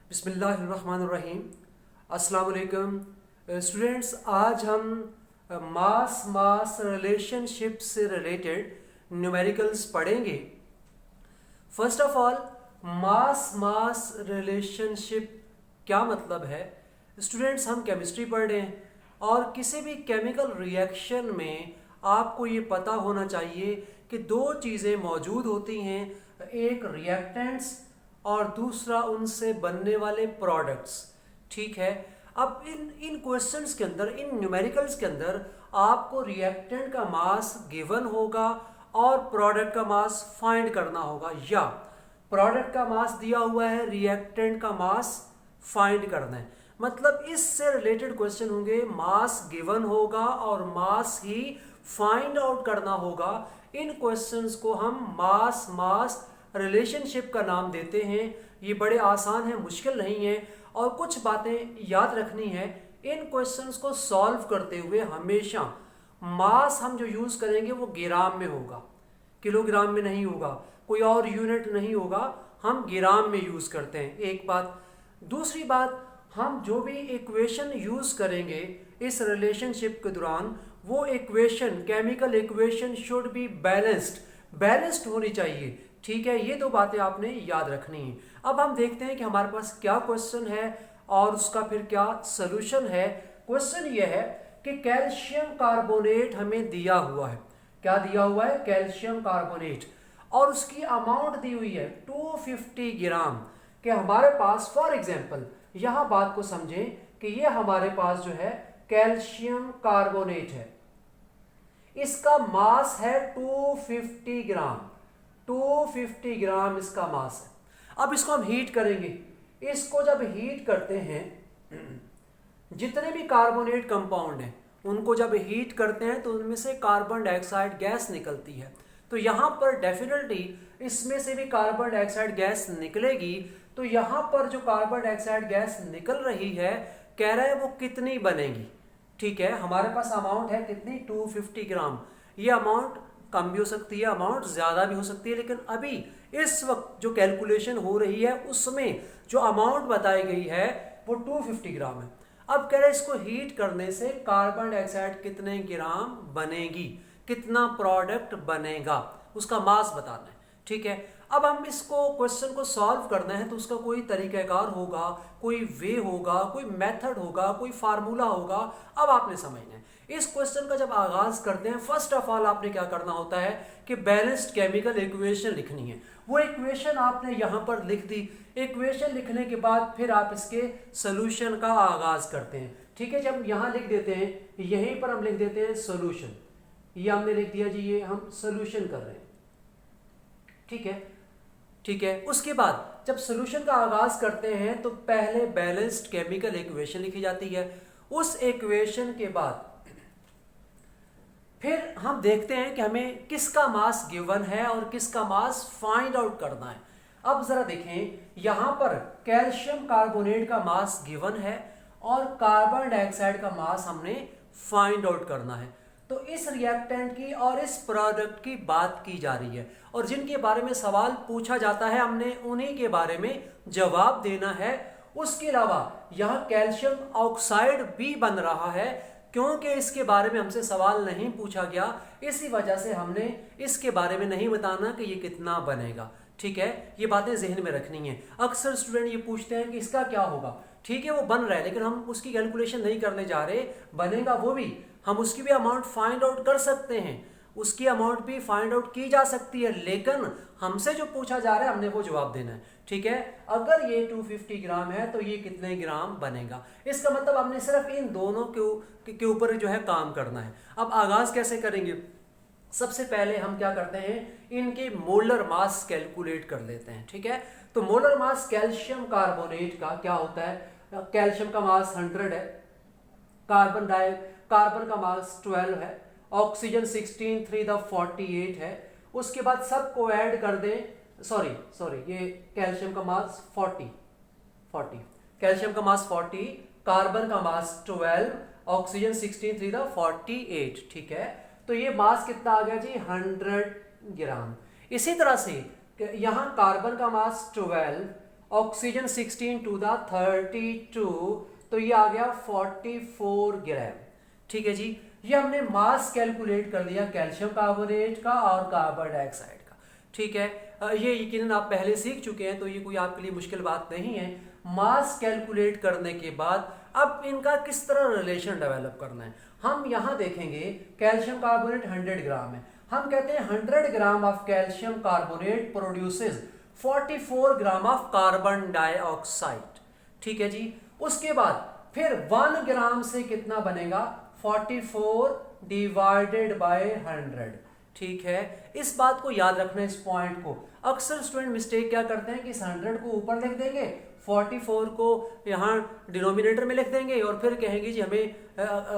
बिस्मिल्लाहिर्रहमानिर्रहीम। अस्सलाम वालेकुम स्टूडेंट्स, आज हम मास रिलेशनशिप से रिलेटेड न्यूमेरिकल्स पढ़ेंगे। First of all, mass relationship क्या मतलब है? स्टूडेंट्स, हम केमिस्ट्री पढ़ रहे हैं और किसी भी केमिकल रिएक्शन में आपको ये पता होना चाहिए कि दो चीज़ें मौजूद होती हैं, एक रिएक्टेंट्स और दूसरा उनसे बनने वाले प्रोडक्ट्स। ठीक है, अब इन क्वेश्चंस के अंदर, इन न्यूमेरिकल्स के अंदर आपको रिएक्टेंट का मास गिवन होगा और प्रोडक्ट का मास फाइंड करना होगा, या प्रोडक्ट का मास दिया हुआ है, रिएक्टेंट का मास फाइंड करना है। मतलब इससे रिलेटेड क्वेश्चन होंगे, मास गिवन होगा और मास ही फाइंड आउट करना होगा। इन क्वेश्चंस को हम मास रिलेशनशिप का नाम देते हैं। ये बड़े आसान है, मुश्किल नहीं है, और कुछ बातें याद रखनी है। इन क्वेश्चंस को सॉल्व करते हुए हमेशा मास हम जो यूज़ करेंगे वो ग्राम में होगा, किलोग्राम में नहीं होगा, कोई और यूनिट नहीं होगा, हम ग्राम में यूज़ करते हैं। एक बात। दूसरी बात, हम जो भी इक्वेशन यूज़ करेंगे इस रिलेशनशिप के दौरान, वो equation, chemical equation should be balanced होनी चाहिए। ठीक है, ये दो बातें आपने याद रखनी है। अब हम देखते हैं कि हमारे पास क्या क्वेश्चन है और उसका फिर क्या सलूशन है। क्वेश्चन ये है कि कैल्शियम कार्बोनेट हमें दिया हुआ है। क्या दिया हुआ है? कैल्शियम कार्बोनेट, और उसकी अमाउंट दी हुई है 250 ग्राम। कि हमारे पास, फॉर एग्जाम्पल, यहां बात को समझें कि ये हमारे पास जो है कैल्शियम कार्बोनेट है, इसका मास है 250 ग्राम। 250 ग्राम इसका मास है। अब इसको हम हीट करेंगे। इसको जब हीट करते हैं, जितने भी कार्बोनेट कंपाउंड हैं उनको जब हीट करते हैं तो उनमें से कार्बन डाइऑक्साइड गैस निकलती है। तो यहाँ पर डेफिनेटली इसमें से भी कार्बन डाइऑक्साइड गैस निकलेगी। तो यहाँ पर जो कार्बन डाइऑक्साइड गैस निकल रही है, कह रहा है वो कितनी बनेगी। ठीक है, हमारे पास अमाउंट है कितनी? 250 ग्राम। ये अमाउंट कम भी हो सकती है, अमाउंट ज़्यादा भी हो सकती है, लेकिन अभी इस वक्त जो कैलकुलेशन हो रही है उसमें जो अमाउंट बताई गई है वो 250 ग्राम है। अब कह रहे हैं इसको हीट करने से कार्बन डाइऑक्साइड कितने ग्राम बनेगी, कितना प्रोडक्ट बनेगा, उसका मास बताना है। ठीक है, अब हम इसको क्वेश्चन को सॉल्व करना है तो उसका कोई तरीक़ाकार होगा, कोई वे होगा, कोई मेथड होगा, कोई फार्मूला होगा। अब आपने समझना है, इस क्वेश्चन का जब आगाज करते हैं, फर्स्ट ऑफ ऑल आपने क्या करना होता है कि बैलेंस्ड केमिकल इक्वेशन लिखनी है। वो इक्वेशन आपने यहाँ पर लिख दी। इक्वेशन लिखने के बाद फिर आप इसके सोल्यूशन का आगाज करते हैं। ठीक है, जब यहाँ लिख देते हैं, यहीं पर हम लिख देते हैं सोल्यूशन। ये हमने लिख दिया जी, ये हम सोल्यूशन कर रहे हैं। ठीक है, उसके बाद जब सोल्यूशन का आगाज करते हैं तो पहले बैलेंस्ड केमिकल इक्वेशन लिखी जाती है। उस इक्वेशन के बाद फिर हम देखते हैं कि हमें किसका मास गिवन है और किसका मास फाइंड आउट करना है। अब जरा देखें, यहां पर कैल्शियम कार्बोनेट का मास गिवन है और कार्बन डाइऑक्साइड का मास हमने फाइंड आउट करना है। तो इस रिएक्टेंट की और इस प्रोडक्ट की बात की जा रही है, और जिनके बारे में सवाल पूछा जाता है हमने उन्हीं के बारे में जवाब देना है। उसके अलावा यहाँ कैल्शियम ऑक्साइड भी बन रहा है, क्योंकि इसके बारे में हमसे सवाल नहीं पूछा गया, इसी वजह से हमने इसके बारे में नहीं बताना कि ये कितना बनेगा। ठीक है, ये बातें जहन में रखनी है। अक्सर स्टूडेंट ये पूछते हैं कि इसका क्या होगा। ठीक है, वो बन रहा है लेकिन हम उसकी कैलकुलेशन नहीं करने जा रहे, बनेगा वो भी, हम उसकी भी अमाउंट फाइंड आउट कर सकते हैं, उसकी अमाउंट भी फाइंड आउट की जा सकती है, लेकिन हमसे जो पूछा जा रहा है हमने वो जवाब देना है। ठीक है, अगर ये 250 ग्राम है तो ये कितने ग्राम बनेगा। इसका मतलब हमने सिर्फ इन दोनों के ऊपर जो है काम करना है। अब आगाज कैसे करेंगे? सबसे पहले हम क्या करते हैं, इनके मोलर मास कैलकुलेट कर लेते हैं। ठीक है, तो मोलर मास कैल्शियम कार्बोनेट का क्या होता है? कैल्शियम का मास 100 है, कार्बन का मास 12 है, ऑक्सीजन 16, 3 द 48 है। उसके बाद सबको ऐड कर दें, सॉरी ये कैल्शियम का मास 40, कैल्शियम का मास 40, कार्बन का मास 12, ऑक्सीजन 16, 3 द 48। ठीक है, तो ये मास कितना आ गया जी? 100 ग्राम। इसी तरह से यहाँ कार्बन का मास 12 ऑक्सीजन 16 टू द 32, तो ये आ गया 44 ग्राम। ठीक है जी, ये हमने मास कैलकुलेट कर लिया कैल्शियम कार्बोनेट का और कार्बन डाइऑक्साइड का। ठीक है, ये यकीनन आप पहले सीख चुके हैं, तो ये कोई आपके लिए मुश्किल बात नहीं है। मास कैलकुलेट करने के बाद अब इनका किस तरह रिलेशन डेवलप करना है, हम यहाँ देखेंगे। कैल्शियम कार्बोनेट 100 ग्राम है, हम कहते हैं 100 gram of calcium carbonate produces 44 gram of carbon dioxide. ठीक है जी, उसके बाद फिर 1 ग्राम से कितना बनेगा, 44 डिवाइडेड बाय 100। ठीक है, इस बात को याद रखना, इस पॉइंट को। अक्सर स्टूडेंट मिस्टेक क्या करते हैं कि इस 100 को ऊपर लिख देंगे, 44 को यहाँ डिनोमिनेटर में लिख देंगे और फिर कहेंगे जी हमें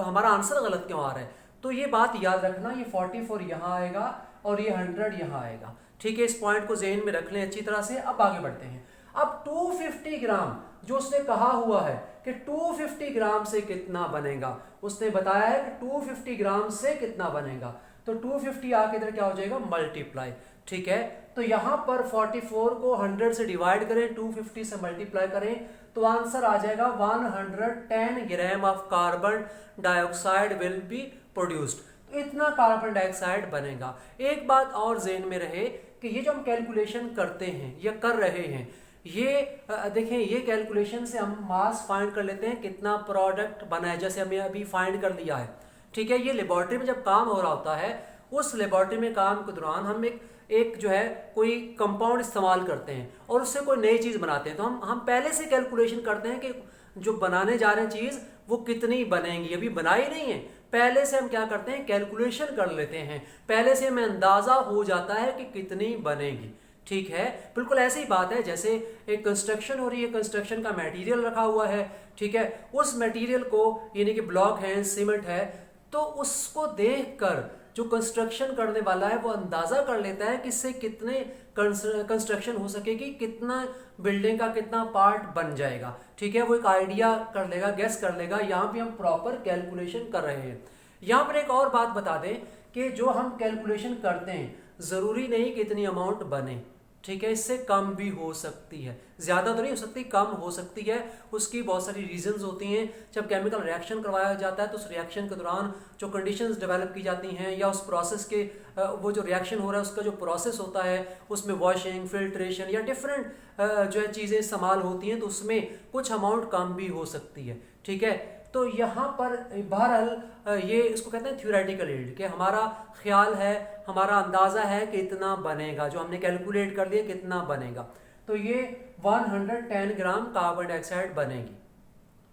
हमारा आंसर गलत क्यों आ रहा है। तो ये बात याद रखना, ये 44 यहाँ आएगा और ये 100 यहाँ आएगा। ठीक है, इस पॉइंट को ज़हन में रख लें अच्छी तरह से। अब आगे बढ़ते हैं। अब 250 ग्राम जो उसने कहा हुआ है कि 250 ग्राम से कितना बनेगा, उसने बताया है कि 250 ग्राम से कितना बनेगा, तो 250 आके इधर क्या हो जाएगा, मल्टीप्लाई। ठीक है, तो यहां पर 44 को 100 से डिवाइड करें, 250 से मल्टीप्लाई करें, तो आंसर आ जाएगा 110 gram of carbon dioxide will be produced. तो इतना कार्बन डाइऑक्साइड बनेगा। एक बात और ज़हन में रहे कि ये जो हम कैलकुलेशन करते हैं या कर रहे हैं, ये देखें, ये कैलकुलेशन से हम मास फाइंड कर लेते हैं कितना प्रोडक्ट बना है, जैसे हमने अभी फाइंड कर लिया है। ठीक है, ये लेबोरेटरी में जब काम हो रहा होता है, उस लेबोरेटरी में काम के दौरान हम एक जो है कोई कंपाउंड इस्तेमाल करते हैं और उससे कोई नई चीज़ बनाते हैं, तो हम पहले से कैलकुलेशन करते हैं कि जो बनाने जा रहे हैं चीज़ वो कितनी बनेगी। अभी बनाई नहीं है, पहले से हम क्या करते हैं, कैलकुलेशन कर लेते हैं, पहले से हमें अंदाज़ा हो जाता है कि कितनी बनेगी। ठीक है, बिल्कुल ऐसी ही बात है जैसे एक कंस्ट्रक्शन हो रही है, कंस्ट्रक्शन का मटेरियल रखा हुआ है। ठीक है, उस मटेरियल को यानी कि ब्लॉक है, सीमेंट है, तो उसको देखकर जो कंस्ट्रक्शन करने वाला है वो अंदाज़ा कर लेता है कि इससे कितने कंस्ट्रक्शन हो सकेगी, कितना बिल्डिंग का कितना पार्ट बन जाएगा। ठीक है, वो एक आइडिया कर लेगा, गेस कर लेगा। यहाँ पे हम प्रॉपर कैलकुलेशन कर रहे हैं। यहाँ पर एक और बात बता दें कि जो हम कैलकुलेशन करते हैं ज़रूरी नहीं कि इतनी अमाउंट बने। ठीक है, इससे कम भी हो सकती है, ज़्यादा तो नहीं हो सकती, कम हो सकती है। उसकी बहुत सारी रीजंस होती हैं। जब केमिकल रिएक्शन करवाया जाता है तो उस रिएक्शन के दौरान जो कंडीशंस डेवलप की जाती हैं या उस प्रोसेस के वो जो रिएक्शन हो रहा है उसका जो प्रोसेस होता है उसमें वॉशिंग, फिल्ट्रेशन या डिफरेंट जो है चीज़ें इस्तेमाल होती हैं, तो उसमें कुछ अमाउंट कम भी हो सकती है। ठीक है, तो यहाँ पर बहरहाल ये इसको कहते हैं थ्योरेटिकल यील्ड, कि हमारा ख्याल है, हमारा अंदाज़ा है कि इतना बनेगा, जो हमने कैलकुलेट कर लिया कितना बनेगा, तो ये 110 ग्राम कार्बन डाइऑक्साइड बनेगी।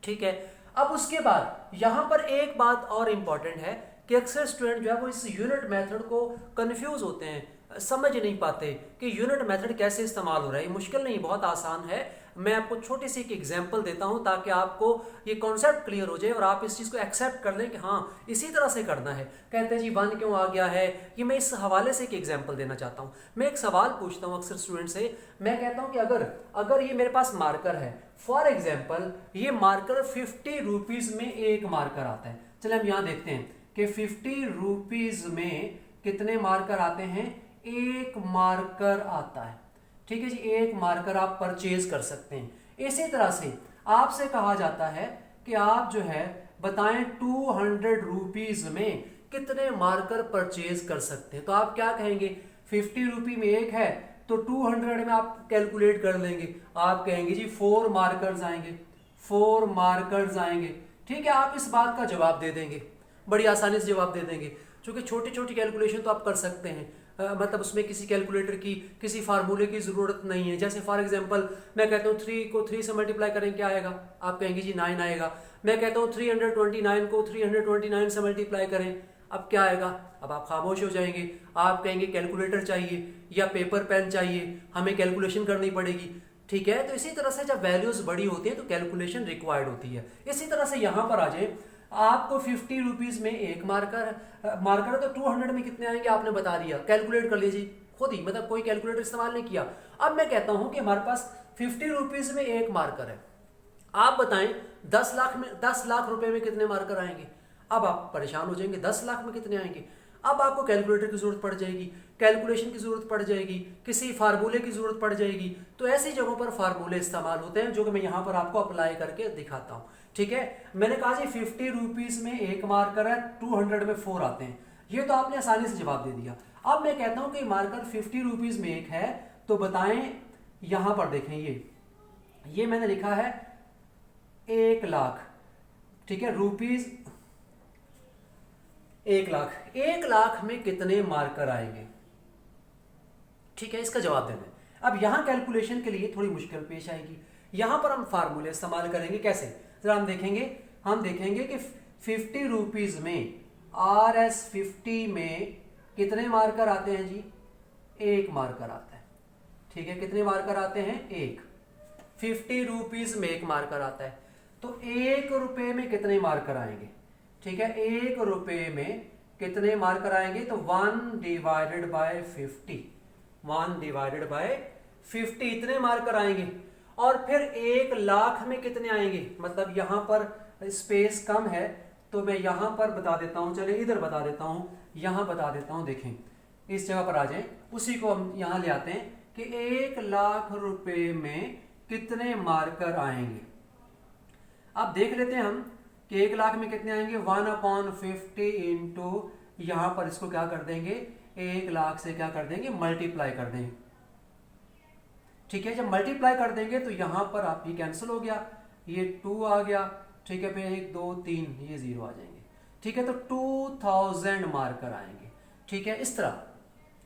ठीक है, अब उसके बाद यहाँ पर एक बात और इम्पॉर्टेंट है कि अक्सर स्टूडेंट जो है वो इस यूनिट मेथड को कंफ्यूज होते हैं, समझ नहीं पाते कि यूनिट मेथड कैसे इस्तेमाल हो रहा है। ये मुश्किल नहीं, बहुत आसान है। मैं आपको छोटी सी एक एग्जांपल देता हूं ताकि आपको ये कॉन्सेप्ट क्लियर हो जाए और आप इस चीज़ को एक्सेप्ट कर लें कि हाँ इसी तरह से करना है। कहते हैं जी 1 क्यों आ गया है, ये मैं इस हवाले से एक एग्जांपल देना चाहता हूँ। मैं एक सवाल पूछता हूँ अक्सर स्टूडेंट से, मैं कहता हूँ कि अगर ये मेरे पास मार्कर है, फॉर एग्जाम्पल ये मार्कर 50 रुपीज़ में एक मार्कर आता है। चले हम यहाँ देखते हैं कि 50 रुपीज़ में कितने मार्कर आते हैं, एक मार्कर आता है। ठीक है जी, एक मार्कर आप परचेज कर सकते हैं। इसी तरह से आपसे कहा जाता है कि आप जो है बताएं 200 रुपीज़ में कितने मार्कर परचेज कर सकते हैं। तो आप क्या कहेंगे, 50 रुपये में एक है तो 200 में आप कैलकुलेट कर लेंगे। आप कहेंगे जी 4 मार्कर्स आएंगे, 4 मार्कर्स आएंगे। ठीक है, आप इस बात का जवाब दे देंगे, बड़ी आसानी से जवाब दे देंगे, क्योंकि छोटी छोटी कैलकुलेशन तो आप कर सकते हैं। मतलब उसमें किसी कैलकुलेटर की, किसी फार्मूले की ज़रूरत नहीं है। जैसे फॉर एग्जांपल मैं कहता हूँ 3 को 3 से मल्टीप्लाई करें क्या आएगा, आप कहेंगे जी 9 आएगा। मैं कहता हूँ 329 को 329 से मल्टीप्लाई करें, अब क्या आएगा, अब आप खामोश हो जाएंगे। आप कहेंगे कैलकुलेटर चाहिए या पेपर पेन चाहिए, हमें कैलकुलेशन करनी पड़ेगी। ठीक है, तो इसी तरह से जब वैल्यूज़ बड़ी होती है तो कैलकुलेशन रिक्वायर्ड होती है। इसी तरह से यहाँ पर आ जाए, आपको 50 रुपीज़ में एक मार्कर है तो 200 में कितने आएंगे आपने बता दिया, कैलकुलेट कर लीजिए खुद ही, मतलब कोई कैलकुलेटर इस्तेमाल नहीं किया। अब मैं कहता हूं कि हमारे पास 50 रुपीज़ में एक मार्कर है, आप बताएं 10 लाख रुपए में कितने मार्कर आएंगे। अब आप परेशान हो जाएंगे, 10 लाख में कितने आएंगे। अब आपको कैलकुलेटर की जरूरत पड़ जाएगी, कैलकुलेशन की ज़रूरत पड़ जाएगी, किसी फार्मूले की ज़रूरत पड़ जाएगी, तो ऐसी जगहों पर फार्मूले इस्तेमाल होते हैं जो कि मैं यहाँ पर आपको अप्लाई करके दिखाता हूँ। ठीक है, मैंने कहा जी 50 रुपीज़ में एक मार्कर है, 200 में 4 आते हैं, ये तो आपने आसानी से जवाब दे दिया। अब मैं कहता हूँ कि मार्कर 50 रुपीज़ में एक है, तो बताएं, यहाँ पर देखें ये मैंने लिखा है 1 लाख, ठीक है, रुपीज़ 1 लाख, 1 लाख में कितने मार्कर आएंगे? ठीक है, इसका जवाब देना है। अब यहां कैलकुलेशन के लिए थोड़ी मुश्किल पेश आएगी, यहां पर हम फार्मूले इस्तेमाल करेंगे। कैसे? जरा हम देखेंगे कि 50 रुपीज़ में RS50 में कितने मार्कर आते हैं जी? 1 मार्कर आता है। ठीक है, कितने मार्कर आते हैं? 1। 50 रुपीज़ में 1 मार्कर आता है, तो 1 रुपए में कितने मार्कर आएंगे? ठीक है, 1 रुपए में कितने मार्कर आएंगे? तो 1 डिवाइडेड बाय 50, 1 डिवाइडेड बाय 50 इतने मार्कर आएंगे। और फिर 1 लाख में कितने आएंगे? मतलब यहां पर स्पेस कम है, तो मैं यहां पर बता देता हूं, चले इधर बता देता हूं, यहां बता देता हूं। देखें, इस जगह पर आ जाएं, उसी को हम यहां ले आते हैं कि 1 लाख रुपए में कितने मार्कर आएंगे। अब देख लेते हैं हम कि 1 लाख में कितने आएंगे। 1/50 इंटू, यहां पर इसको क्या कर देंगे, 1 लाख से क्या कर देंगे, मल्टीप्लाई कर देंगे। ठीक है, जब मल्टीप्लाई कर देंगे तो यहां पर आप ये कैंसिल हो गया, ये 2 आ गया। ठीक है, फिर 1 2 3 ये 0 आ जाएंगे। ठीक है, तो 2000 मार्कर आएंगे। ठीक है, इस तरह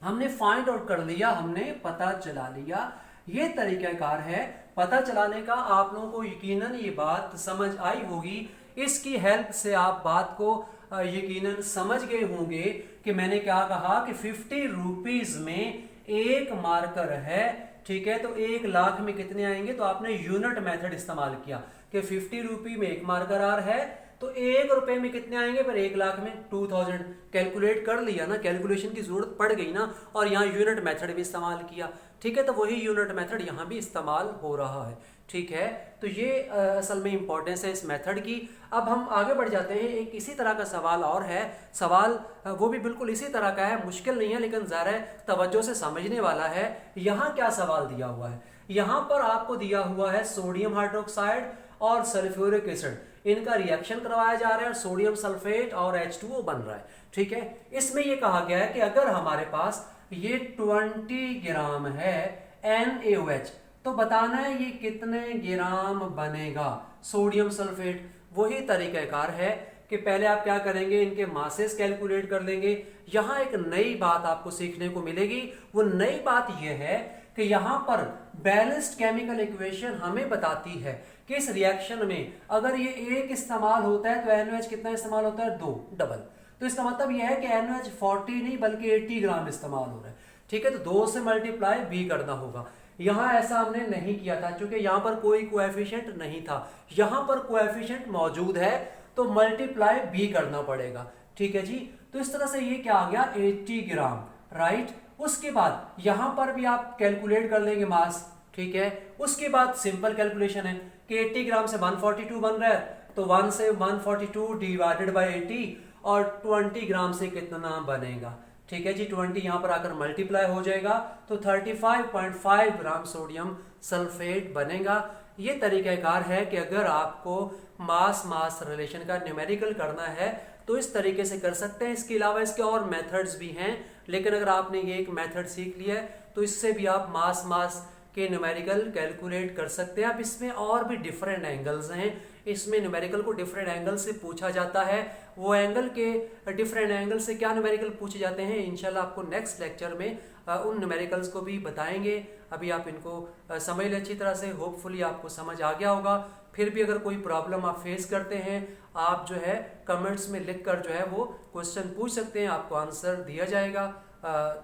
हमने फाइंड आउट कर लिया, हमने पता चला लिया। ये तरीकाकार है पता चलाने का। आप लोगों को यकीनन ये बात समझ आई होगी, इसकी हेल्प से आप बात को यकीनन समझ गए होंगे कि मैंने क्या कहा कि 50 रुपीज़ में 1 मार्कर है। ठीक है, तो 1 लाख में कितने आएंगे? तो आपने यूनिट मेथड इस्तेमाल किया कि 50 रुपये में 1 मार्कर आ रहा है, तो 1 रुपए में कितने आएंगे? पर 1 लाख में 2000 कैलकुलेट कर लिया ना, कैलकुलेशन की जरूरत पड़ गई ना, और यहाँ यूनिट मेथड भी इस्तेमाल किया। ठीक है, तो वही यूनिट मेथड यहाँ भी इस्तेमाल हो रहा है। ठीक है, तो ये असल में इंपॉर्टेंस है इस मेथड की। अब हम आगे बढ़ जाते हैं, एक इसी तरह का सवाल और है। सवाल वो भी बिल्कुल इसी तरह का है, मुश्किल नहीं है लेकिन ज़रा तवज्जो से समझने वाला है। यहाँ क्या सवाल दिया हुआ है? यहाँ पर आपको दिया हुआ है सोडियम हाइड्रोक्साइड और सल्फ्यूरिक एसिड, इनका रिएक्शन करवाया जा रहा है और सोडियम सल्फेट और H2O बन रहा है। ठीक है, इसमें यह कहा गया है कि अगर हमारे पास ये 20 ग्राम है NaOH, तो बताना है ये कितने ग्राम बनेगा सोडियम सल्फेट। वही तरीकाकार है कि पहले आप क्या करेंगे, इनके मासेस कैलकुलेट कर लेंगे। यहाँ एक नई बात आपको सीखने को मिलेगी, वो नई बात यह है कि यहाँ पर बैलेंस्ड केमिकल इक्वेशन हमें बताती है कि इस रिएक्शन में अगर ये 1 इस्तेमाल होता है तो NaOH कितना इस्तेमाल होता है? 2, डबल। तो इसका मतलब यह है कि NaOH 40 नहीं बल्कि 80 ग्राम इस्तेमाल हो रहा है। ठीक है, तो 2 से मल्टीप्लाई भी करना होगा। यहाँ ऐसा हमने नहीं किया था क्योंकि यहाँ पर कोई कोएफिशिएंट नहीं था, यहाँ पर कोएफिशिएंट मौजूद है तो मल्टीप्लाई भी करना पड़ेगा। ठीक है जी, तो इस तरह से ये क्या आ गया, 80 ग्राम, राइट। उसके बाद यहाँ पर भी आप कैलकुलेट कर लेंगे मास। ठीक है, उसके बाद सिंपल कैलकुलेशन है कि 80 ग्राम से 142 बन रहा है, तो 1 से 142 डिवाइडेड बाई 80, और 20 ग्राम से कितना बनेगा? ठीक है जी, 20 यहाँ पर आकर मल्टीप्लाई हो जाएगा तो 35.5 ग्राम सोडियम सल्फेट बनेगा। ये तरीकाकार है कि अगर आपको मास मास रिलेशन का न्यूमेरिकल करना है तो इस तरीके से कर सकते हैं। इसके अलावा इसके और मेथड्स भी हैं, लेकिन अगर आपने ये एक मेथड सीख लिया है तो इससे भी आप मास मास के न्यूमेरिकल कैलकुलेट कर सकते हैं। अब इसमें और भी डिफरेंट एंगल्स हैं, इसमें न्यूमेरिकल को डिफरेंट एंगल से पूछा जाता है। वो एंगल के डिफरेंट एंगल से क्या न्यूमेरिकल पूछे जाते हैं, इंशाल्लाह आपको नेक्स्ट लेक्चर में उन न्यूमेरिकल्स को भी बताएंगे। अभी आप इनको समझ लें अच्छी तरह से, होपफुली आपको समझ आ गया होगा। फिर भी अगर कोई प्रॉब्लम आप फेस करते हैं, आप जो है कमेंट्स में लिख कर जो है वो क्वेश्चन पूछ सकते हैं, आपको आंसर दिया जाएगा।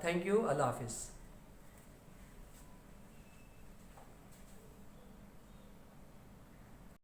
थैंक यू, अल्लाह हाफिज़।